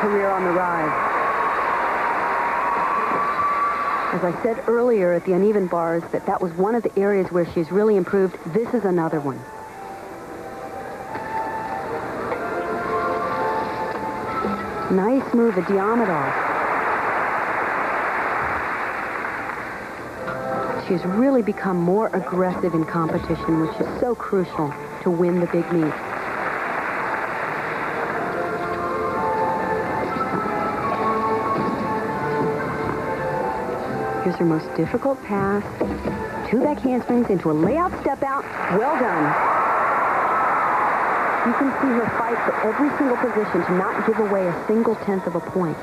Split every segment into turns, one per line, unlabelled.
career on the rise. As I said earlier at the uneven bars that was one of the areas where she's really improved. This is another one. Nice move, a Diamondov. She's really become more aggressive in competition, which is so crucial to win the big meet. Here's her most difficult pass. 2 back handsprings into a layout step out. Well done. You can see her fight for every single position to not give away a single tenth of a point.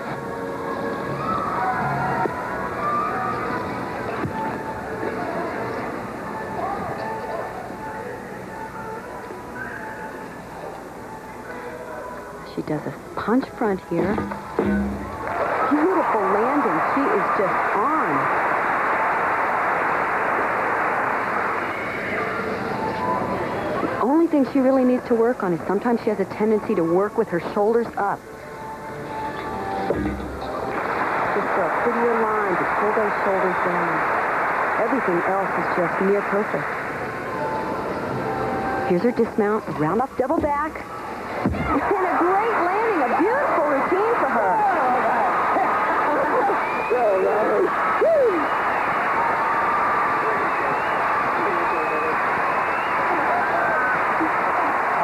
She does a punch front here. Beautiful landing. She is just on. The only thing she really needs to work on is sometimes she has a tendency to work with her shoulders up. Just for a prettier line to pull those shoulders down. Everything else is just near perfect. Here's her dismount, a round off double back. And a great landing, a beautiful routine for her.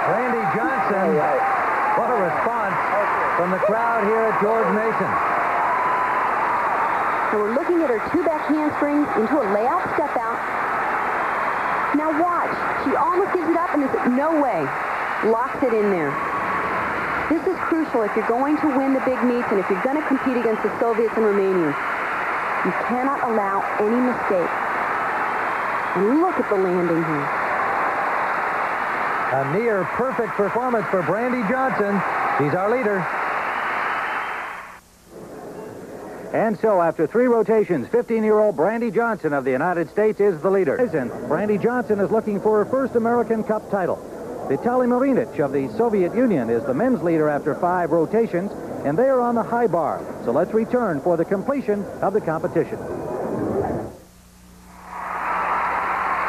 Randy Johnson, what a response from the crowd here at George Mason.
So we're looking at her 2 back handsprings into a layout step out. Now watch, she almost gives it up and is no way. Locks it in there. This is crucial if you're going to win the big meets and if you're going to compete against the Soviets and Romanians. You cannot allow any mistake. And look at the landing here.
A near perfect performance for Brandy Johnson. She's our leader. And so after 3 rotations, 15-year-old Brandy Johnson of the United States is the leader. Brandy Johnson is looking for her first American Cup title. Vitaly Marinic of the Soviet Union is the men's leader after 5 rotations, and they are on the high bar. So let's return for the completion of the competition.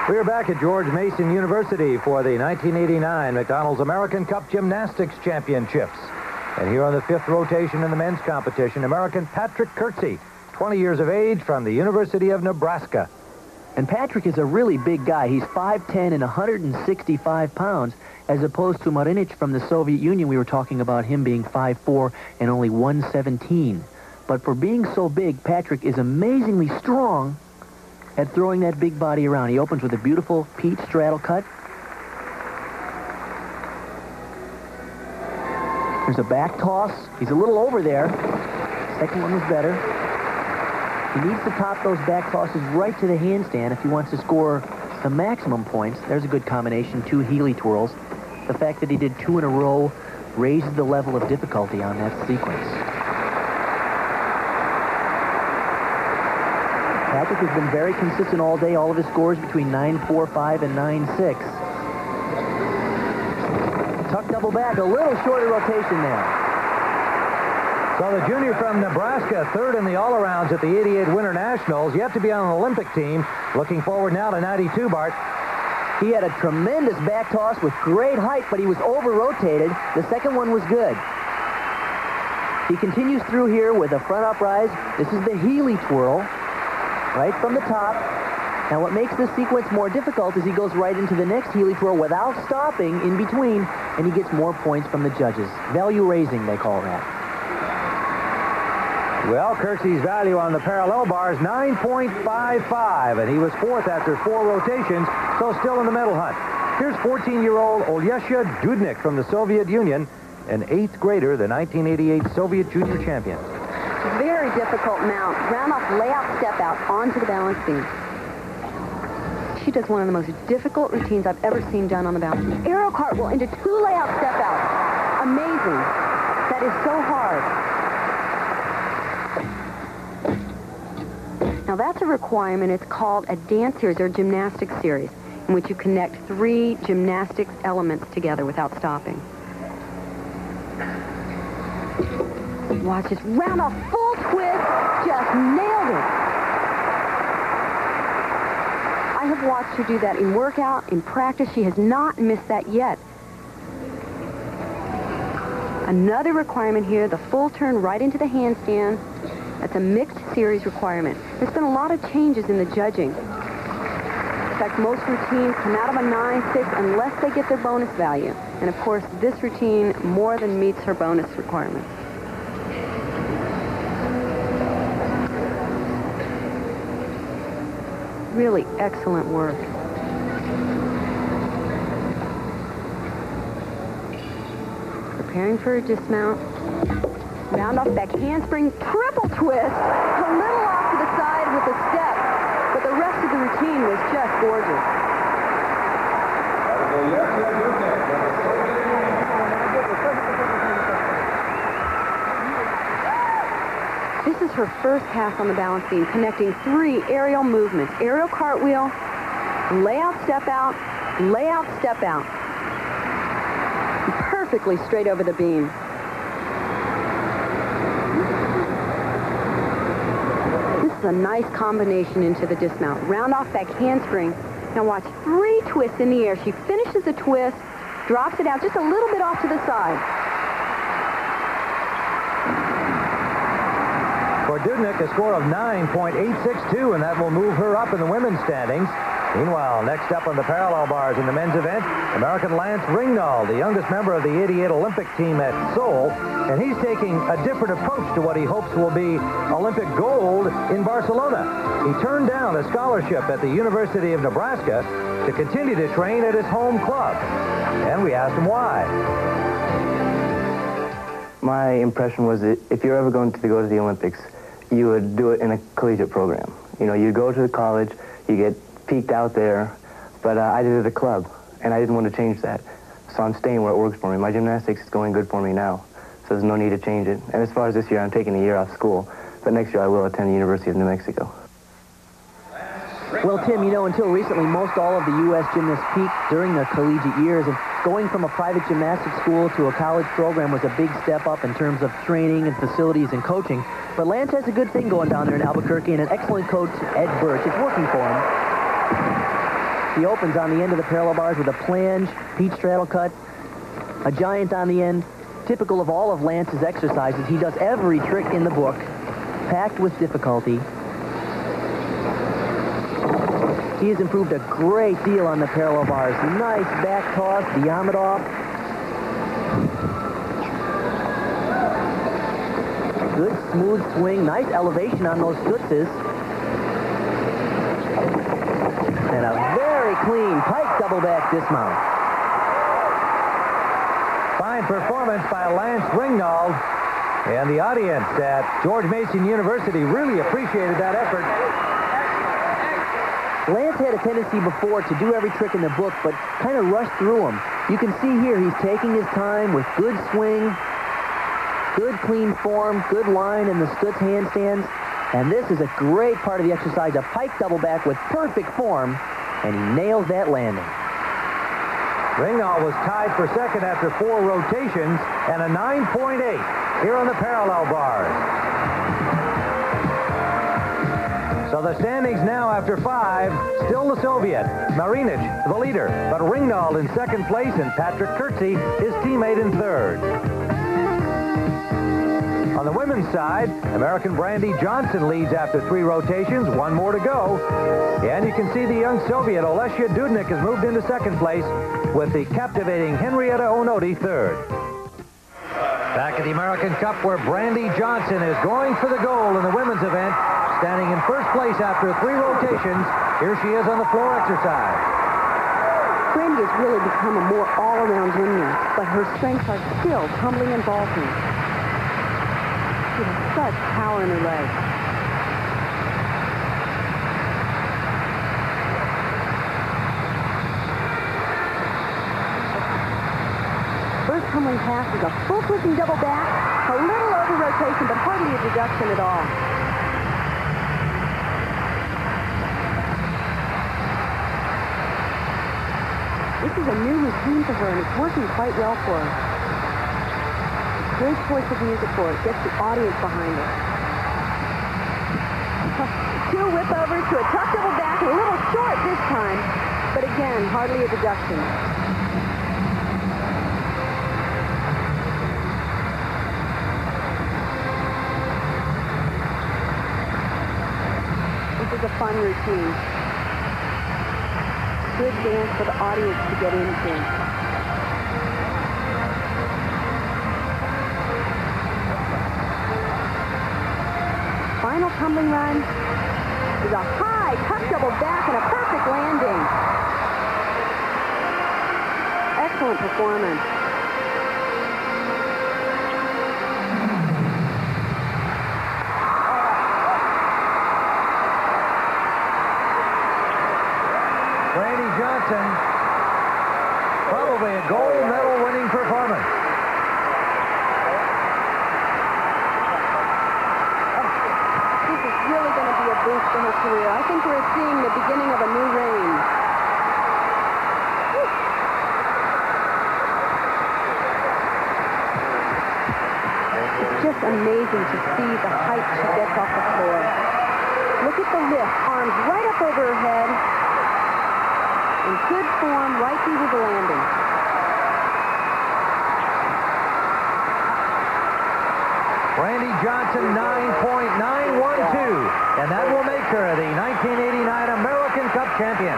We are back at George Mason University for the 1989 McDonald's American Cup Gymnastics Championships. And here on the 5th rotation in the men's competition, American Patrick Kirksey, 20 years of age, from the University of Nebraska.
And Patrick is a really big guy. He's 5'10" and 165 pounds, as opposed to Marinic from the Soviet Union. We were talking about him being 5'4" and only 117. But for being so big, Patrick is amazingly strong at throwing that big body around. He opens with a beautiful Pete straddle cut. There's a back toss. He's a little over there. Second one was better. He needs to top those back tosses right to the handstand if he wants to score the maximum points. There's a good combination, 2 Healy twirls. The fact that he did 2 in a row raises the level of difficulty on that sequence. Patrick has been very consistent all day. All of his scores between 9.45 and 9.6. Tuck double back, a little shorter rotation there.
So the junior from Nebraska, 3rd in the all-arounds at the '88 Winter Nationals, yet to be on an Olympic team. Looking forward now to '92, Bart.
He had a tremendous back toss with great height, but he was over-rotated. The second one was good. He continues through here with a front uprise. This is the Healy twirl, right from the top. Now what makes this sequence more difficult is he goes right into the next Healy twirl without stopping in between, and he gets more points from the judges. Value raising, they call that.
Well, Kirksey's value on the parallel bar is 9.55, and he was 4th after 4 rotations, so still in the medal hunt. Here's 14-year-old Olyesha Dudnik from the Soviet Union, an 8th grader, the 1988 Soviet junior champion.
Very difficult mount. Round off layout step out onto the balance beam. She does one of the most difficult routines I've ever seen done on the balance beam. Arrow cartwheel into 2 layout step out. Amazing. That is so hard. Now that's a requirement. It's called a dance series or gymnastics series, in which you connect 3 gymnastics elements together without stopping. Watch this round off full twist. Just nailed it. I have watched her do that in workout, in practice. She has not missed that yet. Another requirement here, the full turn right into the handstand. That's a mixed series requirement. There's been a lot of changes in the judging. In fact, most routines come out of a 9-6 unless they get their bonus value. And of course, this routine more than meets her bonus requirements. Really excellent work. Preparing for a dismount. Round off back handspring, triple twist. A little off to the side with a step. But the rest of the routine was just gorgeous. This is her first pass on the balance beam, connecting 3 aerial movements. Aerial cartwheel, layout step out, layout step out. Perfectly straight over the beam. This is a nice combination into the dismount. Round off back handspring. Now watch 3 twists in the air. She finishes the twist, drops it out just a little bit off to the side.
For Dudnik, a score of 9.862, and that will move her up in the women's standings. Meanwhile, next up on the parallel bars in the men's event, American Lance Ringnahl, the youngest member of the '88 Olympic team at Seoul, and he's taking a different approach to what he hopes will be Olympic gold in Barcelona. He turned down a scholarship at the University of Nebraska to continue to train at his home club. And we asked him why.
My impression was that if you're ever going to go to the Olympics, you would do it in a collegiate program. You know, you go to the college, you get peaked out there, but I did it at a club, and I didn't want to change that. So I'm staying where it works for me. My gymnastics is going good for me now, so there's no need to change it. And as far as this year, I'm taking a year off school, but next year I will attend the University of New Mexico.
Well, Tim, you know, until recently, most all of the U.S. gymnasts peaked during their collegiate years, and going from a private gymnastics school to a college program was a big step up in terms of training and facilities and coaching. But Lance has a good thing going down there in Albuquerque, and an excellent coach, Ed Birch. It's working for him. He opens on the end of the parallel bars with a flange, peach straddle cut, a giant on the end. Typical of all of Lance's exercises, he does every trick in the book, packed with difficulty. He has improved a great deal on the parallel bars. Nice back toss, Diamondov. Good smooth swing, nice elevation on those stutzes. And a very clean pike double back dismount.
Fine performance by Lance Ringnahl. And the audience at George Mason University really appreciated that effort.
Lance had a tendency before to do every trick in the book, but kind of rush through them. You can see here he's taking his time with good swing, good clean form, good line in the stutz handstands. And this is a great part of the exercise, a pike double back with perfect form, and he nails that landing.
Ringnahl was tied for second after 4 rotations and a 9.8 here on the parallel bars. So the standings now after 5, still the Soviet. Marinich, the leader, but Ringnahl in second place and Patrick Kurtzy, his teammate, in third. On the women's side, American Brandy Johnson leads after 3 rotations, 1 more to go. And you can see the young Soviet, Olesya Dudnik, has moved into second place with the captivating Henrietta Onodi third. Back at the American Cup, where Brandy Johnson is going for the gold in the women's event, standing in first place after 3 rotations. Here she is on the floor exercise.
Brandy has really become a more all-around gymnast, but her strengths are still tumbling and vaulting. She has such power in her legs. First tumbling pass is a full twisting double back, a little over rotation, but hardly a deduction at all. This is a new routine for her, and it's working quite well for her. Great choice of music for it. Gets the audience behind it. 2 whip overs to a tuck double back, and a little short this time. But again, hardly a deduction. This is a fun routine. Good dance for the audience to get into. Final tumbling run is a high tuck double back and a perfect landing. Excellent performance.
Brandy Johnson, probably a gold medal winning performance.
Really going to be a boost for her career. I think we're seeing the beginning of a new reign. It's just amazing to see the height she gets off the floor. Look at the lift, arms right up over her head. In good form, right through to the landing.
Brandy Johnson, 9.912, and that will make her the 1989 American Cup champion.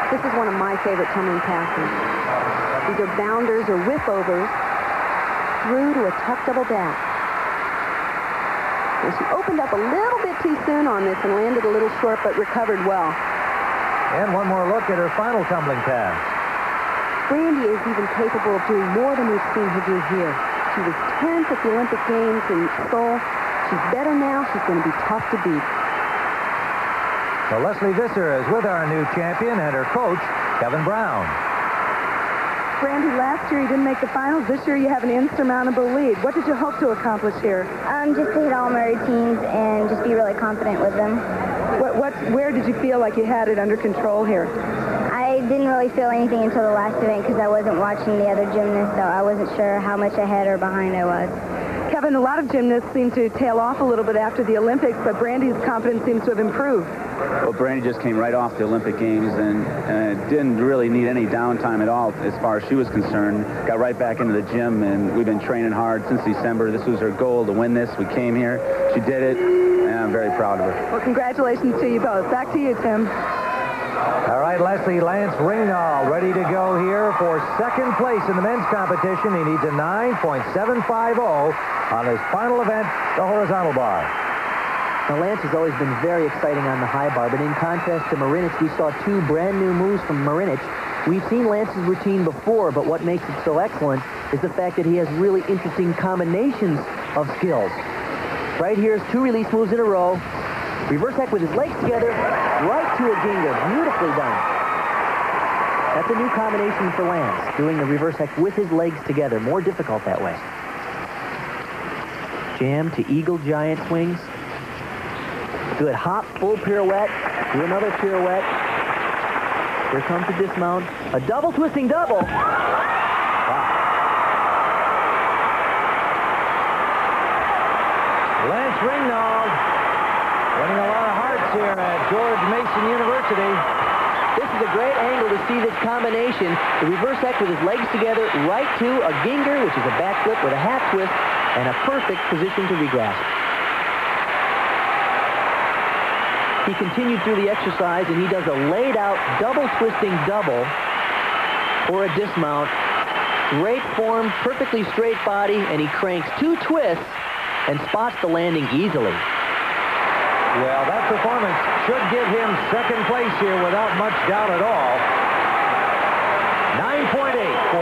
This is one of my favorite tumbling passes. These are bounders or whip overs through to a tuck double back. And she opened up a little bit too soon on this and landed a little short, but recovered well.
And one more look at her final tumbling pass.
Brandy is even capable of doing more than we've seen her do here. She was 10th at the Olympic Games in Seoul. She's better now. She's going to be tough to beat.
So Leslie Visser is with our new champion and her coach, Kevin Brown.
Brandy, last year you didn't make the finals. This year you have an insurmountable lead. What did you hope to accomplish here?
Just to hit all my routines and just be really confident with them.
Where did you feel like you had it under control here?
I didn't really feel anything until the last event because I wasn't watching the other gymnasts, so I wasn't sure how much ahead or behind I was.
Kevin, a lot of gymnasts seem to tail off a little bit after the Olympics, but Brandy's confidence seems to have improved.
Well, Brandy just came right off the Olympic Games and didn't really need any downtime at all as far as she was concerned. Got right back into the gym, and we've been training hard since December. This was her goal, to win this. We came here. She did it, and I'm very proud of her.
Well, congratulations to you both. Back to you, Tim.
All right, Leslie, Lance Ringnahl ready to go here for second place in the men's competition. He needs a 9.750 on his final event, the horizontal bar.
Now, Lance has always been very exciting on the high bar, but in contrast to Marinich, we saw 2 brand new moves from Marinich. We've seen Lance's routine before, but what makes it so excellent is the fact that he has really interesting combinations of skills. Right here's 2 release moves in a row. Reverse heck with his legs together, right to a ginger. Beautifully done. That's a new combination for Lance, doing the reverse heck with his legs together. More difficult that way. Jam to eagle giant swings. Good hop, full pirouette. Do another pirouette. Here comes the dismount. A double twisting double. Wow.
Lance Ringnahl winning a lot of hearts here at George Mason University.
This is a great angle to see this combination. The reverse heck with his legs together, right to a ginger, which is a backflip with a half twist, and a perfect position to regrasp. He continued through the exercise, and he does a laid-out double twisting double for a dismount. Great form, perfectly straight body, and he cranks 2 twists and spots the landing easily.
Well, that performance should give him second place here without much doubt at all. 9.8 for